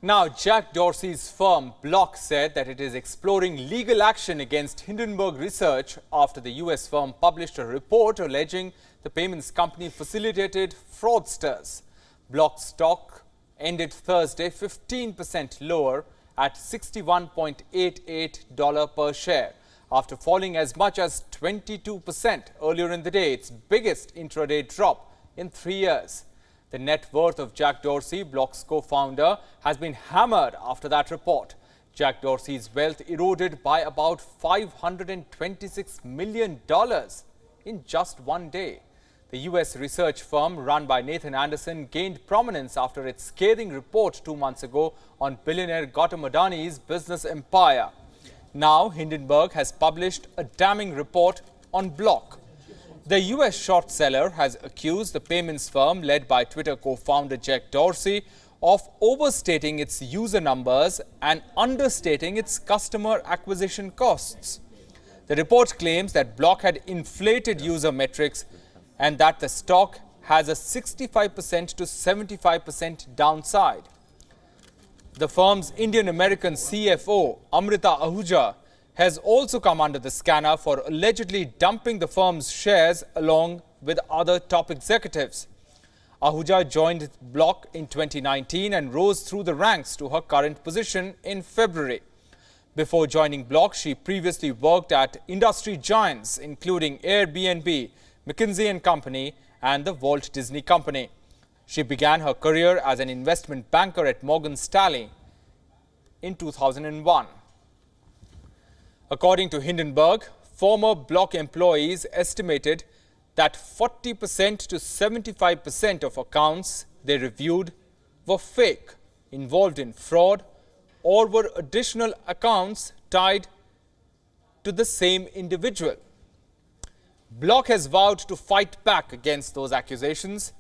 Now, Jack Dorsey's firm Block said that it is exploring legal action against Hindenburg Research after the US firm published a report alleging the payments company facilitated fraudsters. Block stock ended Thursday 15% lower at $61.88 per share after falling as much as 22% earlier in the day, its biggest intraday drop in 3 years. The net worth of Jack Dorsey, Block's co-founder, has been hammered after that report. Jack Dorsey's wealth eroded by about $526 million in just one day. The US research firm run by Nathan Anderson gained prominence after its scathing report 2 months ago on billionaire Gautam Adani's business empire. Now, Hindenburg has published a damning report on Block. The US short seller has accused the payments firm led by Twitter co-founder Jack Dorsey of overstating its user numbers and understating its customer acquisition costs. The report claims that Block had inflated user metrics and that the stock has a 65% to 75% downside. The firm's Indian-American CFO, Amrita Ahuja, has also come under the scanner for allegedly dumping the firm's shares along with other top executives. Ahuja joined Block in 2019 and rose through the ranks to her current position in February. Before joining Block, she previously worked at industry giants including Airbnb, McKinsey & Company and the Walt Disney Company. She began her career as an investment banker at Morgan Stanley in 2001. According to Hindenburg, former Block employees estimated that 40% to 75% of accounts they reviewed were fake, involved in fraud, or were additional accounts tied to the same individual. Block has vowed to fight back against those accusations.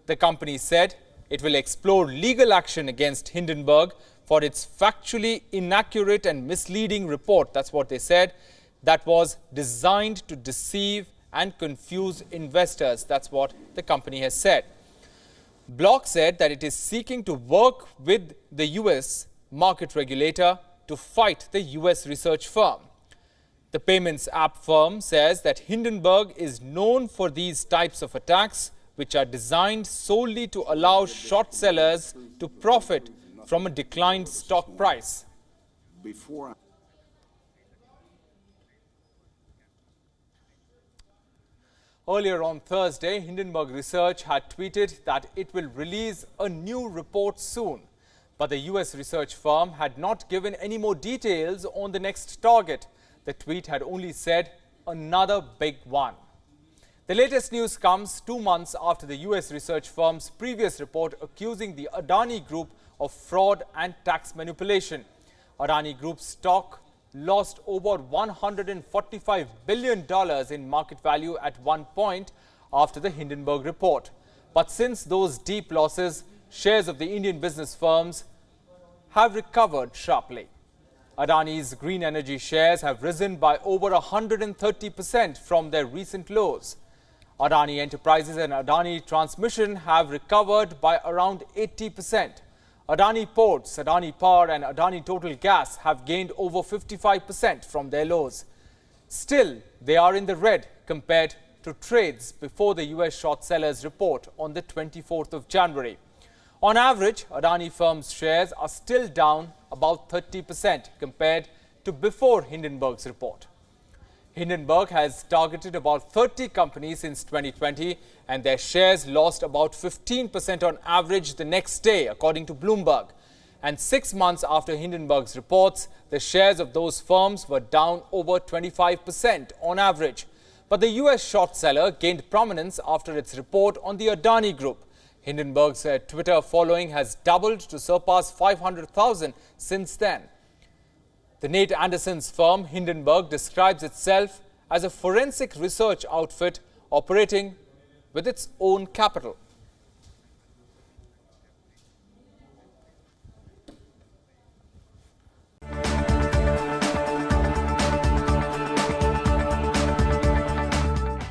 The company said it will explore legal action against Hindenburg for its factually inaccurate and misleading report, that's what they said, that was designed to deceive and confuse investors. That's what the company has said. Block said that it is seeking to work with the US market regulator to fight the US research firm. The payments app firm says that Hindenburg is known for these types of attacks, which are designed solely to allow short sellers to profit from a declined stock price. Earlier on Thursday, Hindenburg Research had tweeted that it will release a new report soon. But the US research firm had not given any more details on the next target. The tweet had only said, another big one. The latest news comes 2 months after the US research firm's previous report accusing the Adani Group of fraud and tax manipulation. Adani Group's stock lost over $145 billion in market value at one point after the Hindenburg report. But since those deep losses, shares of the Indian business firms have recovered sharply. Adani's green energy shares have risen by over 130% from their recent lows. Adani Enterprises and Adani Transmission have recovered by around 80%. Adani Ports, Adani Power and Adani Total Gas have gained over 55% from their lows. Still, they are in the red compared to trades before the US short sellers report on the 24th of January. On average, Adani firm's shares are still down about 30% compared to before Hindenburg's report. Hindenburg has targeted about 30 companies since 2020 and their shares lost about 15% on average the next day, according to Bloomberg. And 6 months after Hindenburg's reports, the shares of those firms were down over 25% on average. But the US short seller gained prominence after its report on the Adani Group. Hindenburg's Twitter following has doubled to surpass 500,000 since then. The Nate Anderson's firm, Hindenburg, describes itself as a forensic research outfit operating with its own capital.